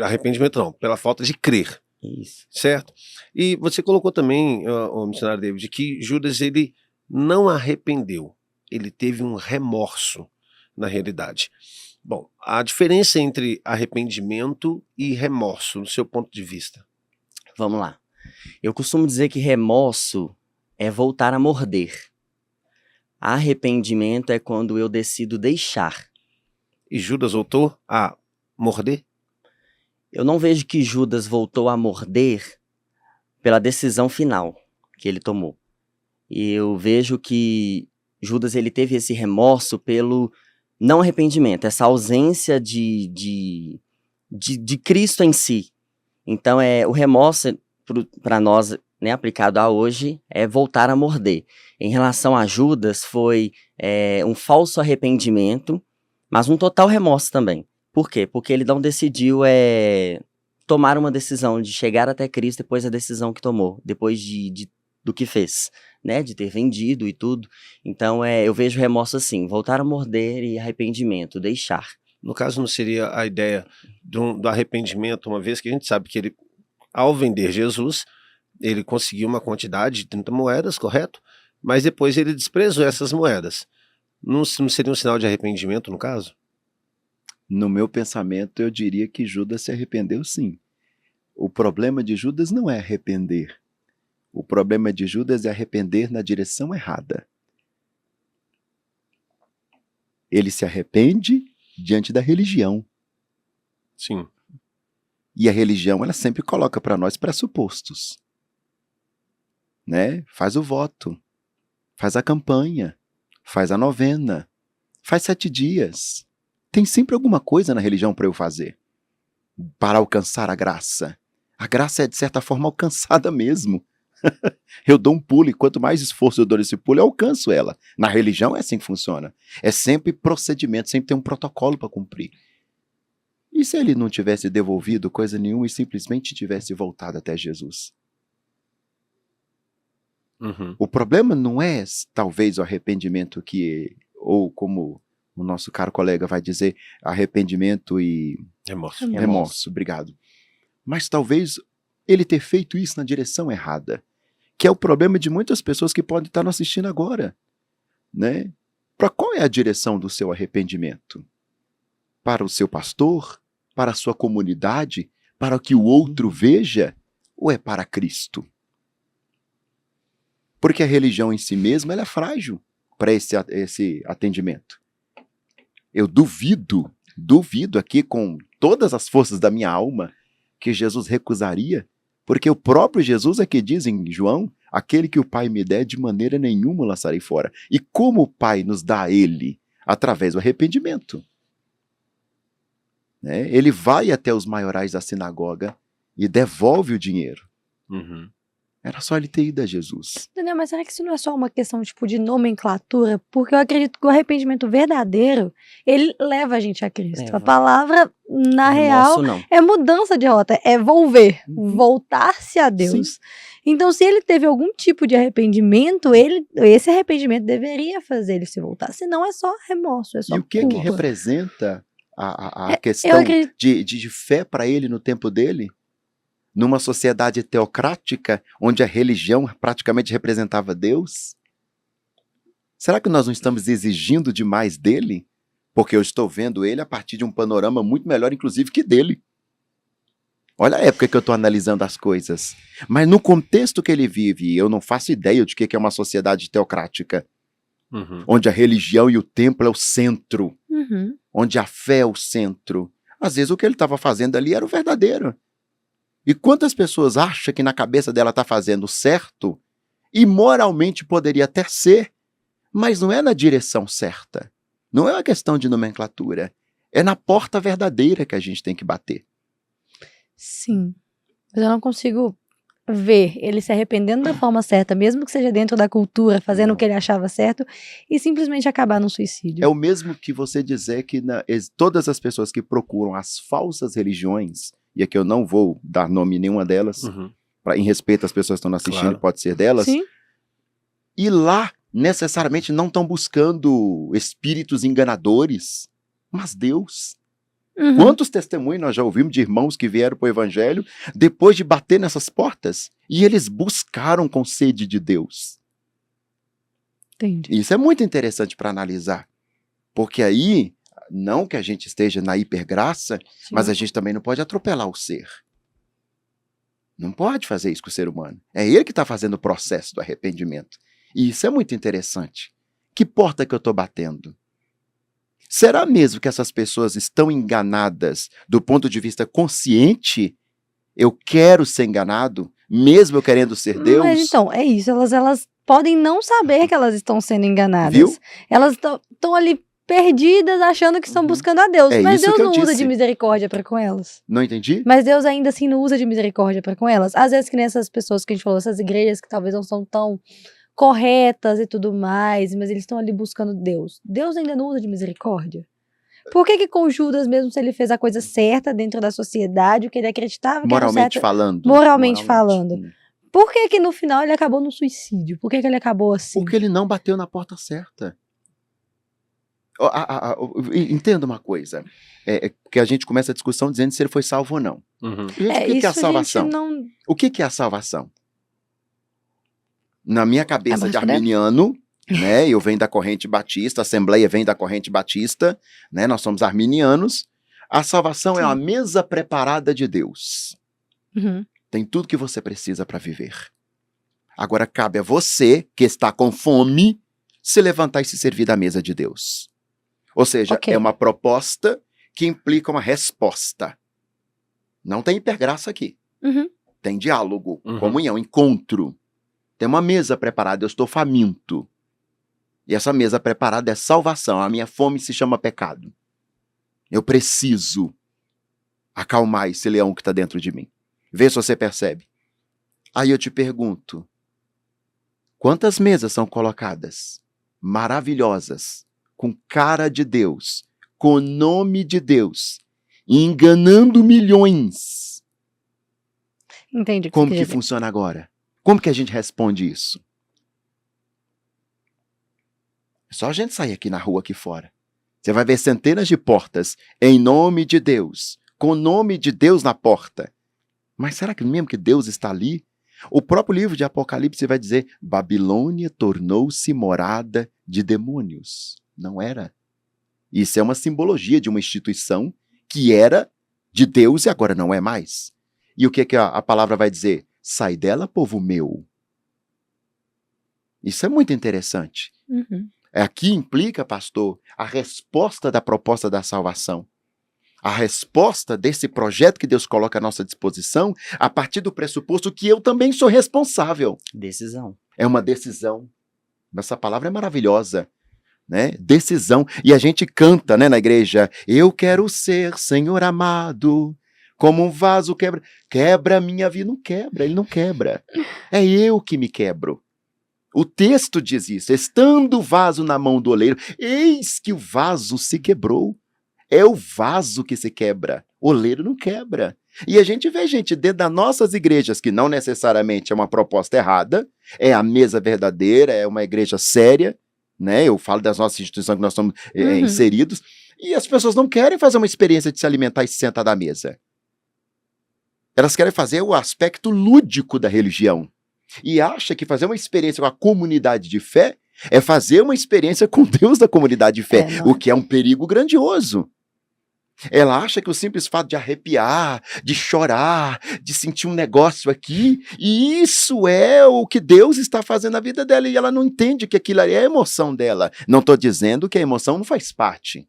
Arrependimento não, pela falta de crer.
Isso.
Certo? E você colocou também, o missionário David, que Judas ele não arrependeu, ele teve um remorso na realidade. Bom, a diferença entre arrependimento e remorso, do seu ponto de vista?
Vamos lá. Eu costumo dizer que remorso é voltar a morder. Arrependimento é quando eu decido deixar.
E Judas voltou a morder?
Eu não vejo que Judas voltou a morder pela decisão final que ele tomou. E eu vejo que Judas ele teve esse remorso pelo não arrependimento, essa ausência de Cristo em si. Então, o remorso para nós, né, aplicado a hoje, é voltar a morder. Em relação a Judas, foi um falso arrependimento, mas um total remorso também. Por quê? Porque ele não decidiu tomar uma decisão de chegar até Cristo depois da decisão que tomou, depois do que fez, né, de ter vendido e tudo. Então, eu vejo remorso assim, voltar a morder e arrependimento, deixar.
No caso, não seria a ideia do arrependimento, uma vez que a gente sabe que ele, ao vender Jesus, ele conseguiu uma quantidade de 30 moedas, correto? Mas depois ele desprezou essas moedas. Não seria um sinal de arrependimento, no caso?
No meu pensamento, eu diria que Judas se arrependeu sim. O problema de Judas não é arrepender. O problema de Judas é arrepender na direção errada. Ele se arrepende diante da religião.
Sim.
E a religião, ela sempre coloca para nós pressupostos. Né? Faz o voto, faz a campanha, faz a novena, faz 7 dias. Tem sempre alguma coisa na religião para eu fazer, para alcançar a graça. A graça é, de certa forma, alcançada mesmo. Eu dou um pulo e quanto mais esforço eu dou nesse pulo, eu alcanço ela. Na religião é assim que funciona. É sempre procedimento, sempre tem um protocolo para cumprir. E se ele não tivesse devolvido coisa nenhuma e simplesmente tivesse voltado até Jesus?
Uhum.
O problema não é, talvez, o arrependimento ou como o nosso caro colega vai dizer, arrependimento e remorso, obrigado. Mas talvez ele ter feito isso na direção errada, que é o problema de muitas pessoas que podem estar nos assistindo agora, né? Para qual é a direção do seu arrependimento? Para o seu pastor? Para a sua comunidade? Para que o outro veja? Ou é para Cristo? Porque a religião em si mesma ela é frágil para esse atendimento. Eu duvido aqui com todas as forças da minha alma que Jesus recusaria, porque o próprio Jesus é que diz em João, aquele que o Pai me der, de maneira nenhuma o lançarei fora. E como o Pai nos dá a ele? Através do arrependimento. Né? Ele vai até os maiorais da sinagoga e devolve o dinheiro.
Uhum.
Era só ele ter ido a Jesus.
Daniel, mas será que isso não é só uma questão, tipo, de nomenclatura? Porque eu acredito que o arrependimento verdadeiro, ele leva a gente a Cristo.
Leva.
A palavra, na real,
Remorso, não.
é mudança de rota, é volver,
Uhum.
voltar-se a Deus. Então, se ele teve algum tipo de arrependimento, esse arrependimento deveria fazer ele se voltar. Senão é só remorso, é só
E o que
culpa.
representa a
Eu
questão
acredito.
de fé para ele no tempo dele? Numa sociedade teocrática, onde a religião praticamente representava Deus? Será que nós não estamos exigindo demais dele? Porque eu estou vendo ele a partir de um panorama muito melhor, inclusive, que dele. Olha a época que eu estou analisando as coisas. Mas no contexto que ele vive, eu não faço ideia de que é uma sociedade teocrática,
Uhum.
onde a religião e o templo é o centro,
Uhum.
onde a fé é o centro. Às vezes o que ele estava fazendo ali era o verdadeiro. E quantas pessoas acham que na cabeça dela está fazendo certo, e moralmente poderia até ser, mas não é na direção certa. Não é uma questão de nomenclatura. É na porta verdadeira que a gente tem que bater.
Sim. Mas eu não consigo ver ele se arrependendo da forma certa, mesmo que seja dentro da cultura, fazendo
Não.
o que ele achava certo, e simplesmente acabar no suicídio.
É o mesmo que você dizer que todas as pessoas que procuram as falsas religiões, e aqui eu não vou dar nome em nenhuma delas,
Uhum.
em respeito às pessoas que estão assistindo,
Claro.
pode ser delas,
Sim.
e lá necessariamente não estão buscando espíritos enganadores, mas Deus.
Uhum.
Quantos testemunhos nós já ouvimos de irmãos que vieram para o evangelho depois de bater nessas portas? E eles buscaram com sede de Deus.
Entendi.
Isso é muito interessante para analisar. Porque aí, não que a gente esteja na hipergraça,
Sim.
mas a gente também não pode atropelar o ser. Não pode fazer isso com o ser humano. É ele que está fazendo o processo do arrependimento. E isso é muito interessante. Que porta que eu estou batendo? Será mesmo que essas pessoas estão enganadas do ponto de vista consciente? Eu quero ser enganado, mesmo eu querendo ser Deus?
Mas então, é isso. Elas podem não saber que elas estão sendo enganadas.
Viu?
Elas estão ali perdidas, achando que estão
Uhum.
buscando a Deus.
É
Mas
isso
Deus
que eu
não usa
disse.
de misericórdia para com elas.
Não entendi?
Mas Deus ainda assim não usa de misericórdia para com elas. Às vezes que nessas pessoas que a gente falou, essas igrejas que talvez não são tão corretas e tudo mais, mas eles estão ali buscando Deus. Deus ainda não usa de misericórdia? Por que com Judas, mesmo se ele fez a coisa certa dentro da sociedade, o que ele acreditava que
Moralmente
era certo,
falando.
moralmente falando,
Hum.
por que no final ele acabou no suicídio? Por que ele acabou assim?
Porque ele não bateu na porta certa. Entenda uma coisa. Que a gente começa a discussão dizendo se ele foi salvo ou não.
Uhum.
Gente, o que
isso
é a salvação?
a gente não...
O que é a salvação? Na minha cabeça
É
de
responder?
arminiano, né? Eu venho da corrente batista, a Assembleia vem da corrente batista, né? Nós somos arminianos. A salvação é uma mesa preparada de Deus.
Uhum.
Tem tudo que você precisa para viver. Agora cabe a você, que está com fome, se levantar e se servir da mesa de Deus. Ou seja,
Ok.
é uma proposta que implica uma resposta. Não tem hipergraça aqui.
Uhum.
Tem diálogo,
Uhum.
comunhão, encontro. Tem uma mesa preparada, eu estou faminto. E essa mesa preparada é salvação. A minha fome se chama pecado. Eu preciso acalmar esse leão que está dentro de mim. Vê se você percebe. Aí eu te pergunto, quantas mesas são colocadas? Maravilhosas, com cara de Deus, com nome de Deus, enganando milhões.
Entendi o que
Como
você
que
quer dizer.
funciona agora? Como que a gente responde isso? É só a gente sair aqui na rua, aqui fora. Você vai ver centenas de portas em nome de Deus, com o nome de Deus na porta. Mas será que mesmo que Deus está ali? O próprio livro de Apocalipse vai dizer: Babilônia tornou-se morada de demônios. Não era. Isso é uma simbologia de uma instituição que era de Deus e agora não é mais. E o que a palavra vai dizer? Sai dela, povo meu. Isso é muito interessante.
Uhum.
Aqui implica, pastor, a resposta da proposta da salvação. A resposta desse projeto que Deus coloca à nossa disposição a partir do pressuposto que eu também sou responsável.
Decisão.
É uma decisão. Essa palavra é maravilhosa, né? Decisão. E a gente canta, né, na igreja: eu quero ser, Senhor amado, Como um vaso quebra. Quebra a minha vida. Não quebra, ele não quebra. É eu que me quebro. O texto diz isso. Estando o vaso na mão do oleiro, eis que o vaso se quebrou. É o vaso que se quebra. O oleiro não quebra. E a gente vê, gente, dentro das nossas igrejas, que não necessariamente é uma proposta errada, é a mesa verdadeira, é uma igreja séria, né? Eu falo das nossas instituições que nós estamos inseridos, e as pessoas não querem fazer uma experiência de se alimentar e se sentar da mesa. Elas querem fazer o aspecto lúdico da religião. E acha que fazer uma experiência com a comunidade de fé é fazer uma experiência com Deus da comunidade de fé, o que é um perigo grandioso. Ela acha que o simples fato de arrepiar, de chorar, de sentir um negócio aqui, e isso é o que Deus está fazendo na vida dela, e ela não entende que aquilo ali é a emoção dela. Não estou dizendo que a emoção não faz parte.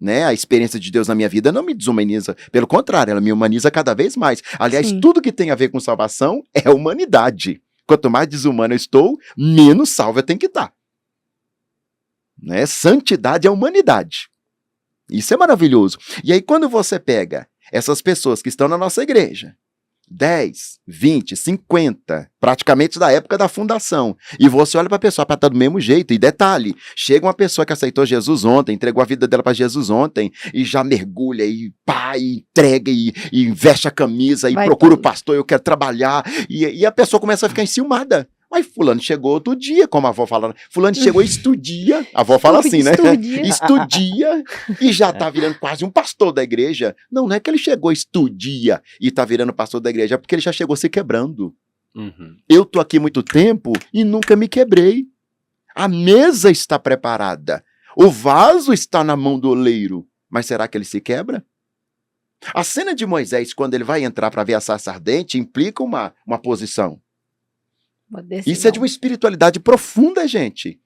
Né? A experiência de Deus na minha vida não me desumaniza, pelo contrário, ela me humaniza cada vez mais. Aliás, tudo que tem a ver com salvação é humanidade. Quanto mais desumano eu estou, menos salvo eu tenho que estar. Né? Santidade é humanidade. Isso é maravilhoso. E aí, quando você pega essas pessoas que estão na nossa igreja, 10, 20, 50, praticamente da época da fundação, e você olha para a pessoa para estar do mesmo jeito, e detalhe, chega uma pessoa que aceitou Jesus ontem, entregou a vida dela para Jesus ontem, e já mergulha, e pá, e entrega, e veste a camisa, e procura o pastor, eu quero trabalhar, e a pessoa começa a ficar enciumada. Mas fulano chegou outro dia, como a avó fala. Fulano chegou e estudia. A avó fala assim, né? Estudia e já tá virando quase um pastor da igreja. Não é que ele chegou, estudia e tá virando pastor da igreja, é porque ele já chegou se quebrando. Eu tô aqui muito tempo e nunca me quebrei. A mesa está preparada. O vaso está na mão do oleiro. Mas será que ele se quebra? A cena de Moisés, quando ele vai entrar para ver a sarça ardente, implica uma posição. Isso é de uma espiritualidade profunda, gente.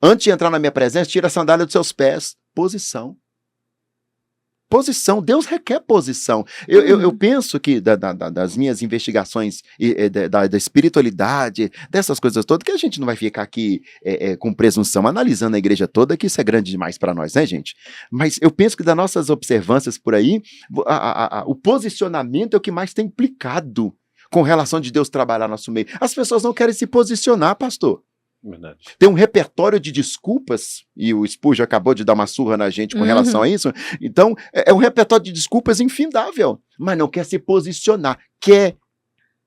Antes de entrar na minha presença, tira a sandália dos seus pés. Posição. Posição. Deus requer posição. Eu penso que das minhas investigações da espiritualidade, dessas coisas todas, que a gente não vai ficar aqui com presunção, analisando a igreja toda, que isso é grande demais para nós, né, gente? Mas eu penso que das nossas observâncias por aí, o posicionamento é o que mais tem implicado com relação de Deus trabalhar no nosso meio. As pessoas não querem se posicionar, pastor.
Verdade.
Tem um repertório de desculpas, e o Spurgeon acabou de dar uma surra na gente com relação a isso, então é um repertório de desculpas infindável, mas não quer se posicionar. Quer,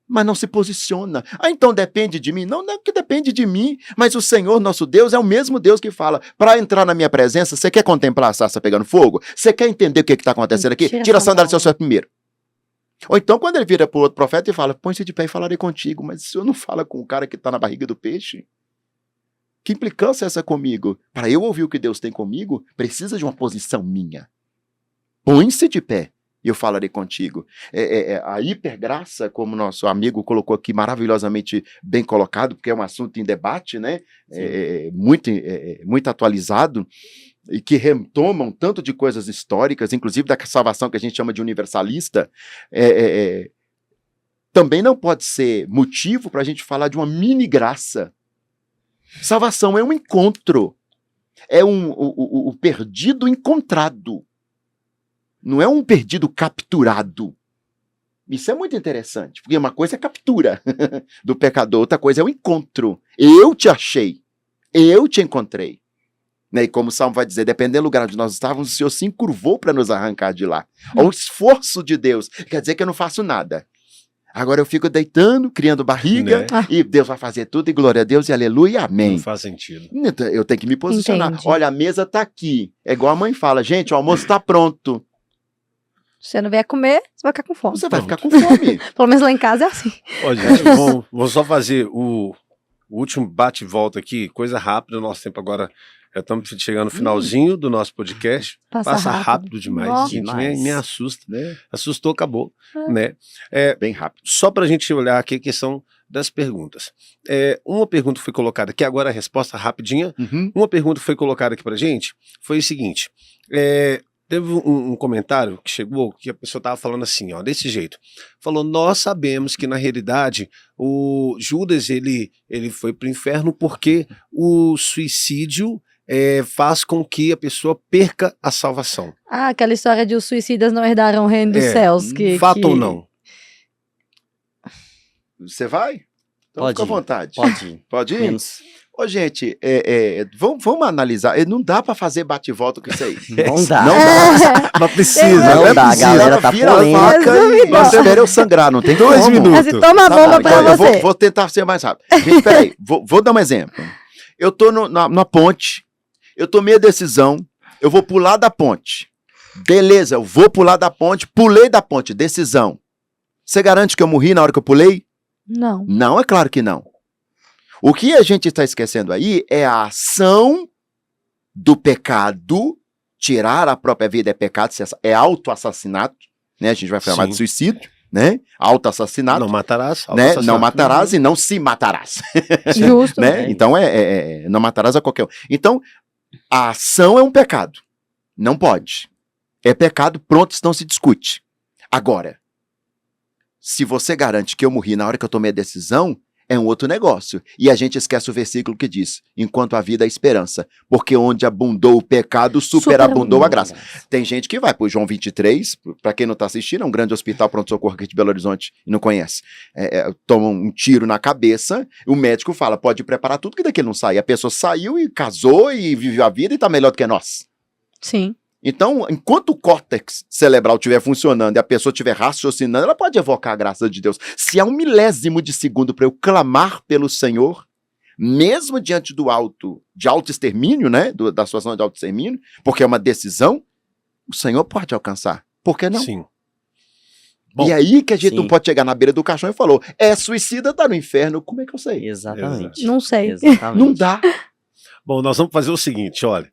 mas não se posiciona. Então depende de mim? Não é que depende de mim, mas o Senhor, nosso Deus, é o mesmo Deus que fala, para entrar na minha presença, você quer contemplar a sarça pegando fogo? Você quer entender o que está acontecendo aqui? Tira a sandália do seu pé primeiro. Ou então, quando ele vira para o outro profeta e fala, põe-se de pé e falarei contigo, mas o senhor não fala com o cara que está na barriga do peixe? Que implicância é essa comigo? Para eu ouvir o que Deus tem comigo, precisa de uma posição minha. Põe-se de pé e eu falarei contigo. A hipergraça, como nosso amigo colocou aqui, maravilhosamente bem colocado, porque é um assunto em debate, né? Muito atualizado, e que retomam tanto de coisas históricas, inclusive da salvação que a gente chama de universalista, também não pode ser motivo para a gente falar de uma mini graça. Salvação é um encontro, é o perdido encontrado, não é um perdido capturado. Isso é muito interessante, porque uma coisa é a captura do pecador, outra coisa é o encontro. Eu te achei, eu te encontrei. Né? E como o Salmo vai dizer, dependendo do lugar onde nós estávamos, o Senhor se encurvou para nos arrancar de lá. O esforço de Deus quer dizer que eu não faço nada. Agora eu fico deitando, criando barriga, né? E Deus vai fazer tudo, e glória a Deus, e aleluia, amém.
Não faz sentido.
Eu tenho que me posicionar.
Entendi.
Olha, a mesa está aqui. É igual a mãe fala, gente, o almoço está pronto.
Se você não vier comer, você vai ficar com fome.
Você vai ficar com fome.
Pelo menos lá em casa é assim.
Ó, gente, vou só fazer o último bate e volta aqui, coisa rápida, o nosso tempo agora. Já estamos chegando no finalzinho do nosso podcast. Passa rápido demais.
Nossa.
Gente, me assusta. Né? Assustou, acabou. Né?
Bem rápido.
Só para a gente olhar aqui a questão das perguntas. Uma pergunta foi colocada aqui, agora a resposta rapidinha. Uma pergunta foi colocada aqui para a gente, foi o seguinte. Teve um comentário que chegou, que a pessoa estava falando assim, ó, desse jeito. Falou, nós sabemos que na realidade o Judas ele foi para o inferno porque o suicídio faz com que a pessoa perca a salvação.
Ah, aquela história de os suicidas não herdaram o reino dos céus.
Fato ou não?
Você vai? Então
Pode
fica à
ir.
vontade.
Pode ir.
Pode ir?
Menos.
Ô, gente, vamos analisar. Não dá pra fazer bate-volta com isso aí.
Não dá.
Não dá.
Mas precisa,
Não
né?
dá, a
Precisa.
galera tá
Vira a
polêmica.
faca e
Resumindo.
nós espera eu sangrar, não tem
2
como.
minutos.
Assim, toma a
Tá
bomba
bom,
pra
então
você.
eu vou tentar ser mais rápido. Gente, peraí, vou dar um exemplo. Eu tô na ponte, eu tomei a decisão, eu vou pular da ponte. Beleza, eu vou pular da ponte, pulei da ponte, decisão. Você garante que eu morri na hora que eu pulei?
Não.
Não, é claro que não. O que a gente está esquecendo aí é a ação do pecado. Tirar a própria vida é pecado, é autoassassinato, né? A gente vai falar
Sim.
de suicídio, né? Autoassassinato,
Não matarás.
né?
autoassassinato.
Não matarás e não se matarás,
Justo.
né? Então não matarás a qualquer um. Então, a ação é um pecado. Não pode. É pecado, pronto, isso não se discute. Agora, se você garante que eu morri na hora que eu tomei a decisão, é um outro negócio. E a gente esquece o versículo que diz: enquanto a vida é esperança, porque onde abundou o pecado, superabundou a graça. Tem gente que vai pro João 23, pra quem não tá assistindo, é um grande hospital pronto-socorro aqui de Belo Horizonte e não conhece. Toma um tiro na cabeça, o médico fala, pode preparar tudo que daqui ele não sai. A pessoa saiu e casou e viveu a vida e tá melhor do que nós.
Sim.
Então, enquanto o córtex cerebral estiver funcionando e a pessoa estiver raciocinando, ela pode evocar a graça de Deus. Se há 1/1000 de segundo para eu clamar pelo Senhor, mesmo diante de autoextermínio, né, da situação de autoextermínio, porque é uma decisão, o Senhor pode alcançar. Por que não?
Sim. Bom,
E aí que a gente não
sim.
pode chegar na beira do caixão e falou, suicida, tá no inferno, como é que eu sei?
Exatamente.
Não sei.
Exatamente.
Não dá.
Bom, nós vamos fazer o seguinte, olha.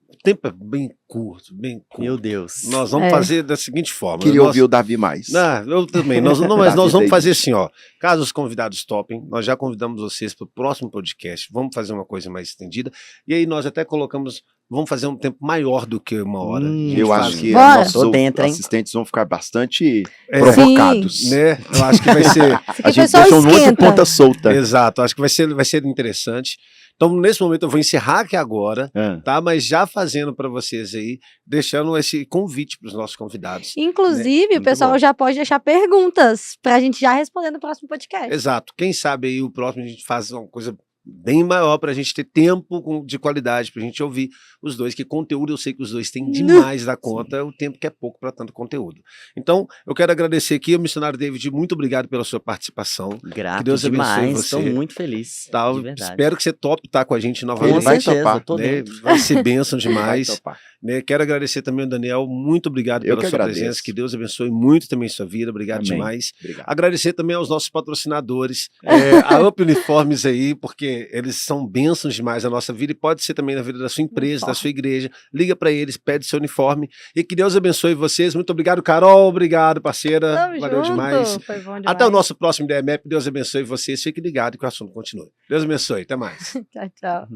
O tempo é bem curto, bem curto.
Meu Deus.
Nós vamos fazer da seguinte forma.
Queria ouvir o Davi mais.
Eu também. Mas nós
Davi
vamos fazer
Davis.
assim, ó. Caso os convidados topem, nós já convidamos vocês para o próximo podcast. Vamos fazer uma coisa mais estendida. E aí nós até colocamos. Vamos fazer um tempo maior do que 1 hora. A gente
Eu
faz-
acho que
Bora.
nossos
Tô dentro, hein?
assistentes vão ficar bastante
É,
provocados.
né? Eu acho que vai ser.
Isso
A
aqui foi
gente
só
deixou um monte de
esquenta.
ponta solta.
Exato, acho que vai ser interessante. Então, nesse momento, eu vou encerrar aqui agora, tá? Mas já fazendo para vocês aí, deixando esse convite para os nossos convidados.
Inclusive, o
Muito
pessoal
bom.
já pode deixar perguntas pra gente já responder no próximo podcast.
Exato. Quem sabe aí o próximo a gente faz uma coisa bem maior para a gente ter tempo de qualidade, para a gente ouvir os dois, que conteúdo eu sei que os dois têm demais da conta, o tempo que é pouco para tanto conteúdo. Então, eu quero agradecer aqui ao missionário David, muito obrigado pela sua participação.
Grato
Que Deus abençoe
demais.
você.
Estou muito feliz.
Tá?
De verdade.
Espero que você tope estar com a gente
Ele
novamente.
vai
certeza,
topar,
tô
né?
dentro.
Vai ser bênção
Vai
demais.
topar.
Né? Quero agradecer também ao Daniel, muito obrigado
Eu
pela
que
sua
agradeço.
presença, que Deus abençoe muito também sua vida, obrigado
Amém.
demais.
Obrigado.
Agradecer também aos nossos patrocinadores, a Up Uniformes aí, porque eles são bênçãos demais na nossa vida e pode ser também na vida da sua empresa, da sua igreja. Liga para eles, pede seu uniforme e que Deus abençoe vocês. Muito obrigado, Carol, obrigado, parceira.
Tamo
Valeu
junto.
demais.
Foi bom demais.
Até o nosso próximo DMAP, Deus abençoe vocês. Fique ligado que o assunto continue. Deus abençoe, até mais.
Tchau, tchau.